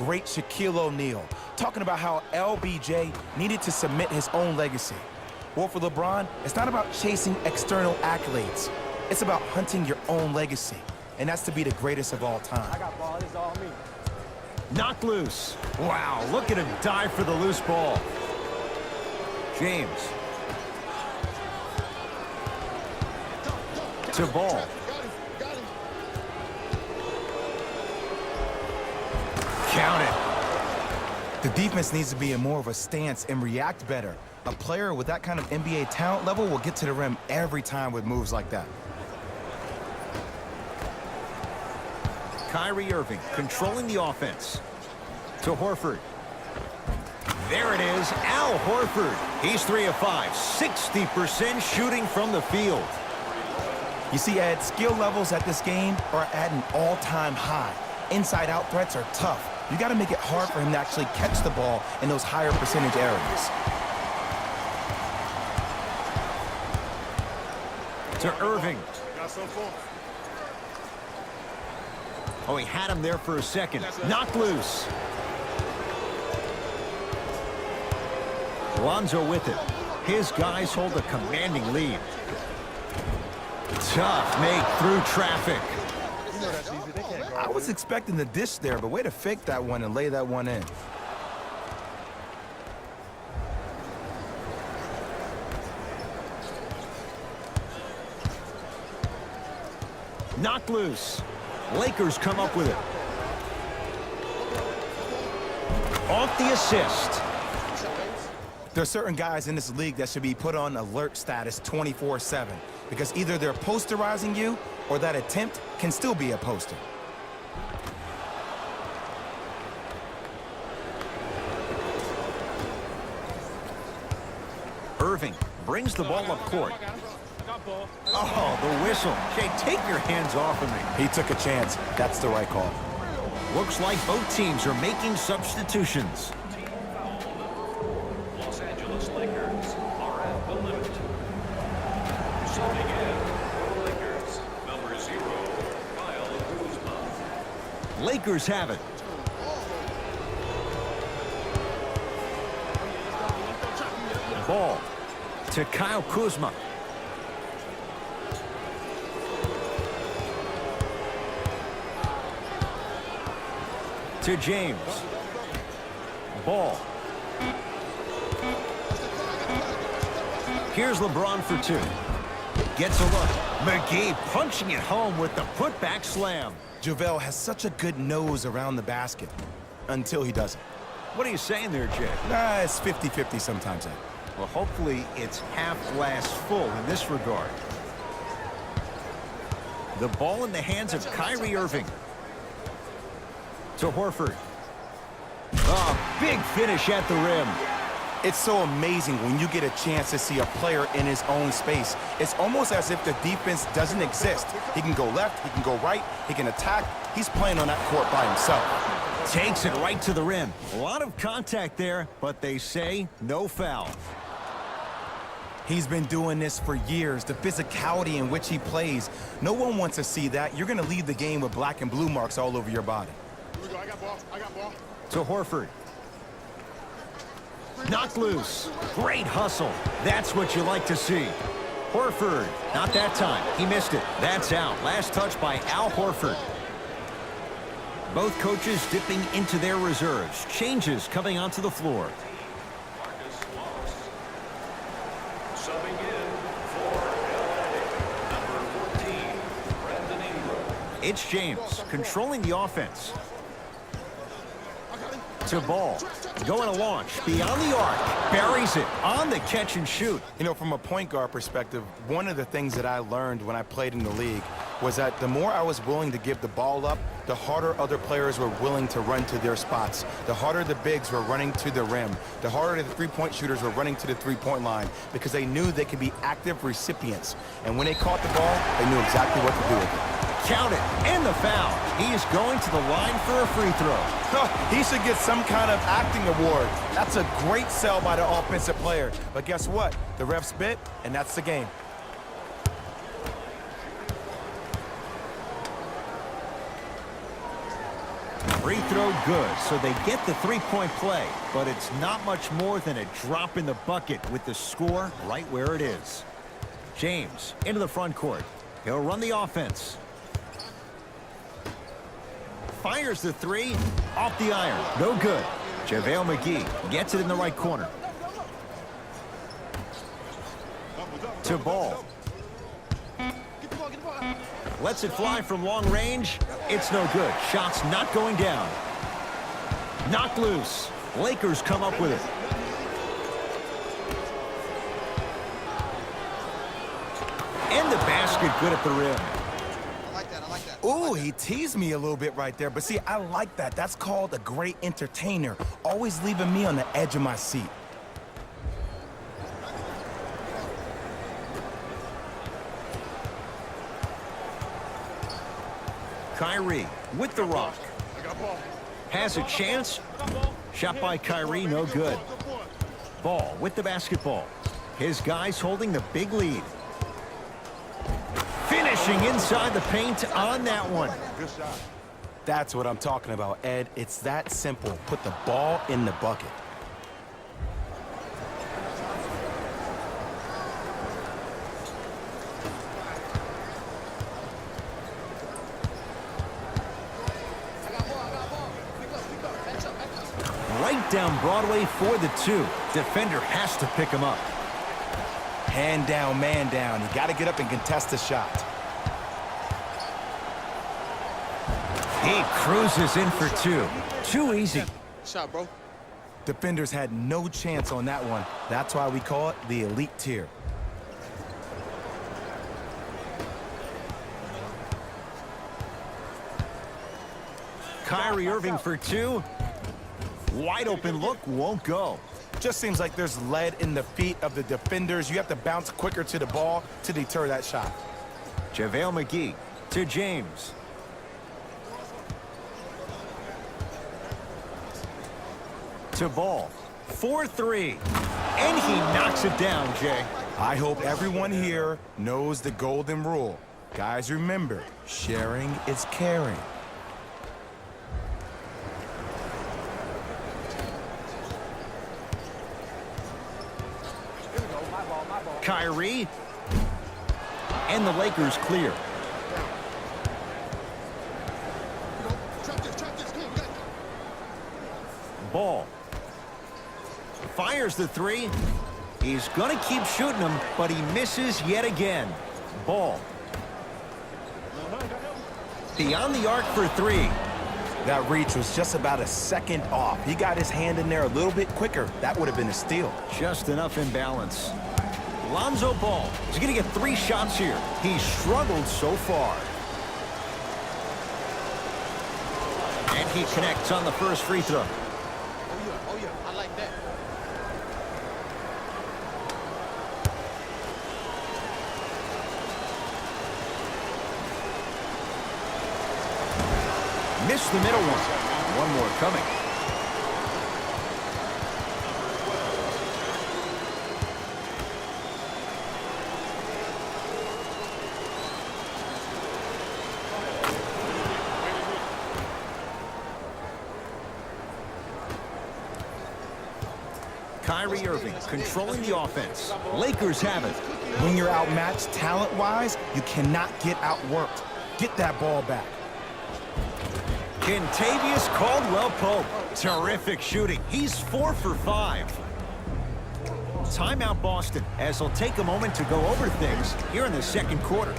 great Shaquille O'Neal, talking about how LBJ needed to cement his own legacy. Well, for LeBron, it's not about chasing external accolades. It's about hunting your own legacy, and that's to be the greatest of all time. I got ball, this is all me. Knocked loose. Wow, look at him dive for the loose ball. James. To Ball. Count it. The defense needs to be in more of a stance and react better. A player with that kind of NBA talent level will get to the rim every time with moves like that. Kyrie Irving controlling the offense. To Horford. There it is, Al Horford. He's 3 of 5, 60% shooting from the field. You see, Ed, skill levels at this game are at an all-time high. Inside-out threats are tough. You got to make it hard for him to actually catch the ball in those higher percentage areas. To Irving. Oh, he had him there for a second. Knocked loose. Lonzo with it. His guys hold a commanding lead. Tough make through traffic. I was expecting the dish there, but way to fake that one and lay that one in. Knocked loose. Lakers come up with it. Off the assist. There are certain guys in this league that should be put on alert status 24/7 because either they're posterizing you or that attempt can still be a poster. Irving brings the ball up court. Oh, the whistle. Jay, take your hands off of me. He took a chance. That's the right call. Looks like both teams are making substitutions. Los Angeles Lakers are at the limit. Subbing in for the Lakers, number 0, Kyle Kuzma. Lakers have it. Ball to Kyle Kuzma. To James. Ball. Here's LeBron for 2. Gets a look. McGee punching it home with the putback slam. JaVale has such a good nose around the basket until he doesn't. What are you saying there, Jay? It's 50-50 sometimes, Ed. Well, hopefully it's half glass full in this regard. The ball in the hands of Kyrie Irving. To Horford. Oh, big finish at the rim. It's so amazing when you get a chance to see a player in his own space. It's almost as if the defense doesn't exist. He can go left, he can go right, he can attack. He's playing on that court by himself. Takes it right to the rim. A lot of contact there, but they say no foul. He's been doing this for years, the physicality in which he plays. No one wants to see that. You're going to leave the game with black and blue marks all over your body. I got ball. I got ball. To Horford. Knocked loose. Great hustle. That's what you like to see. Horford. Not that time. He missed it. That's out. Last touch by Al Horford. Both coaches dipping into their reserves. Changes coming onto the floor. Marcus Morris. Subbing in for LA, number 14, Brandon Ingram. It's James controlling the offense. To Ball. Going to launch. Beyond the arc. Buries it. On the catch and shoot. You know, from a point guard perspective, one of the things that I learned when I played in the league was that the more I was willing to give the ball up, the harder other players were willing to run to their spots. The harder the bigs were running to the rim. The harder the three-point shooters were running to the three-point line because they knew they could be active recipients. And when they caught the ball, they knew exactly what to do with it. Count it. And the foul. He is going to the line for a free throw. He should get some kind of acting award. That's a great sell by the offensive player. But guess what? The ref spit, and that's the game. Free throw good, so they get the three-point play, but it's not much more than a drop in the bucket with the score right where it is. James into the front court. He'll run the offense. Fires the three, off the iron, no good. JaVale McGee gets it in the right corner. To Ball. Lets it fly from long range. It's no good. Shot's not going down. Knocked loose. Lakers come up with it. In the basket, good at the rim. I like that. Ooh, he teased me a little bit right there. But see, I like that. That's called a great entertainer. Always leaving me on the edge of my seat. Kyrie with the rock. I got ball. Has a chance. Shot by Kyrie, no good. Ball with the basketball. His guys holding the big lead. Finishing inside the paint on that one. Good shot. That's what I'm talking about, Ed. It's that simple. Put the ball in the bucket. Right down Broadway for the two. Defender has to pick him up. Hand down, man down. You got to get up and contest the shot. He cruises in for two. Too easy. Shot, bro. Defenders had no chance on that one. That's why we call it the elite tier. Kyrie Irving for two. Wide open look, won't go. Just seems like there's lead in the feet of the defenders. You have to bounce quicker to the ball to deter that shot. JaVale McGee to James. To Ball. 4-3. And he knocks it down, Jay. I hope everyone here knows the golden rule. Guys, remember, sharing is caring. Kyrie. And the Lakers clear. Trap this. Come on, we got it. Ball. Fires the three. He's going to keep shooting them, but he misses yet again. Ball. Beyond the arc for three. That reach was just about a second off. He got his hand in there a little bit quicker. That would have been a steal. Just enough imbalance. Lonzo Ball is going to get 3 shots here. He's struggled so far. And he connects on the first free throw. Oh yeah, I like that. Missed the middle one. One more coming. Kyrie Irving controlling the offense. Lakers have it. When you're outmatched talent-wise, you cannot get outworked. Get that ball back. Kentavious Caldwell-Pope. Terrific shooting. He's 4 for 5. Timeout Boston, as they'll take a moment to go over things here in the second quarter.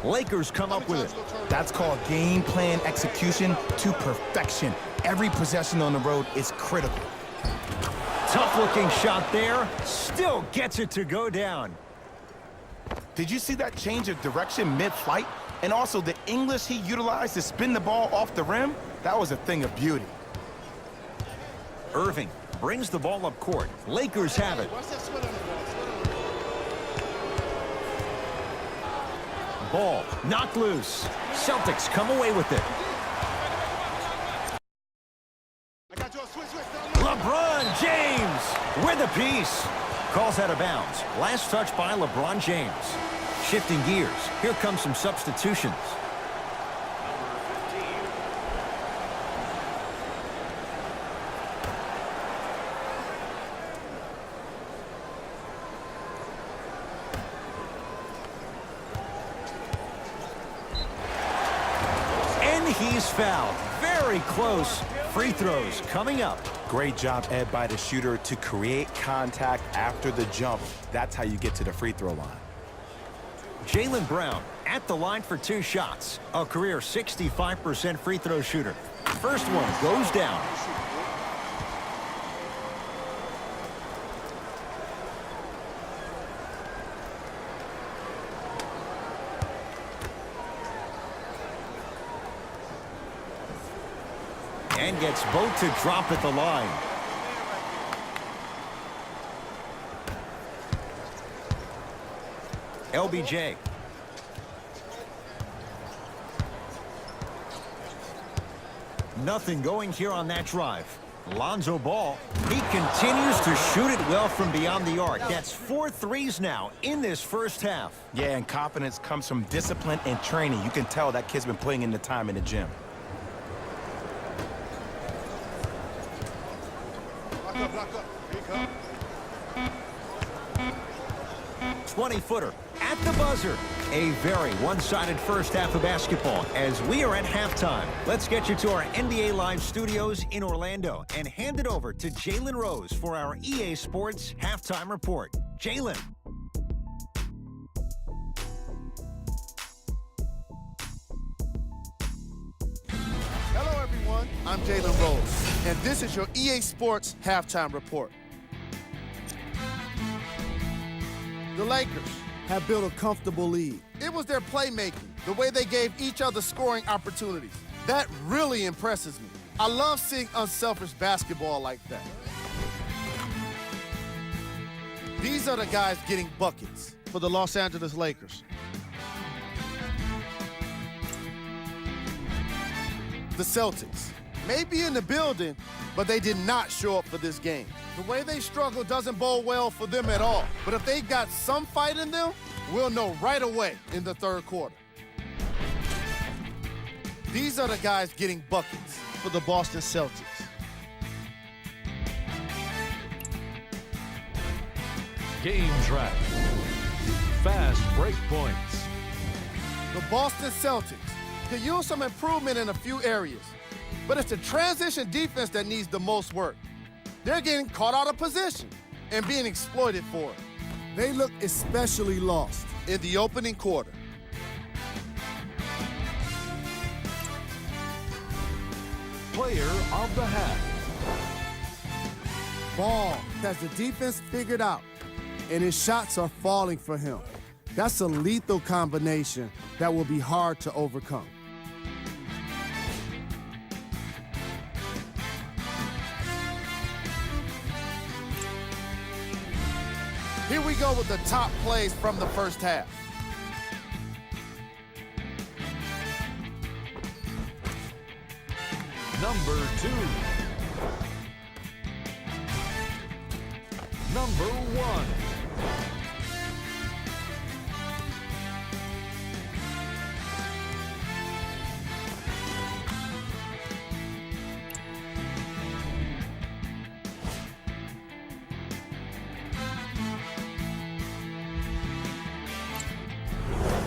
Lakers come up with it. That's called game plan execution to perfection. Every possession on the road is critical. Tough-looking shot there. Still gets it to go down. Did you see that change of direction mid-flight? And also the English he utilized to spin the ball off the rim? That was a thing of beauty. Irving brings the ball up court. Lakers have it. Watch that sweat on the ball. Sweat on the Ball ball. knocked loose. Celtics come away with it. I got you a switch. LeBron James with a piece. Calls out of bounds. Last touch by LeBron James. Shifting gears. Here come some substitutions. And he's fouled. Very close. Free throws coming up. Great job, Ed, by the shooter to create contact after the jump. That's how you get to the free throw line. Jaylen Brown at the line for 2 shots. A career 65% free throw shooter. First one goes down. And gets both to drop at the line. LBJ. Nothing going here on that drive. Lonzo Ball. He continues to shoot it well from beyond the arc. That's 4 threes now in this first half. Yeah, and confidence comes from discipline and training. You can tell that kid's been putting in the time in the gym. Block up. Here you come. 20-footer at the buzzer. A very one-sided first half of basketball as we are at halftime. Let's get you to our NBA Live studios in Orlando and hand it over to Jalen Rose for our EA Sports Halftime Report. Jalen. Hello, everyone. I'm Jalen Rose, and this is your EA Sports Halftime Report. The Lakers have built a comfortable lead. It was their playmaking, the way they gave each other scoring opportunities. That really impresses me. I love seeing unselfish basketball like that. These are the guys getting buckets for the Los Angeles Lakers. The Celtics may be in the building, but they did not show up for this game. The way they struggle doesn't bode well for them at all. But if they got some fight in them, we'll know right away in the third quarter. These are the guys getting buckets for the Boston Celtics. Game track. Fast break points. The Boston Celtics could use some improvement in a few areas, but it's the transition defense that needs the most work. They're getting caught out of position and being exploited for it. They look especially lost in the opening quarter. Player of the half. Ball has the defense figured out, and his shots are falling for him. That's a lethal combination that will be hard to overcome. Here we go with the top plays from the first half. Number 2. Number 1.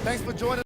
Thanks for joining.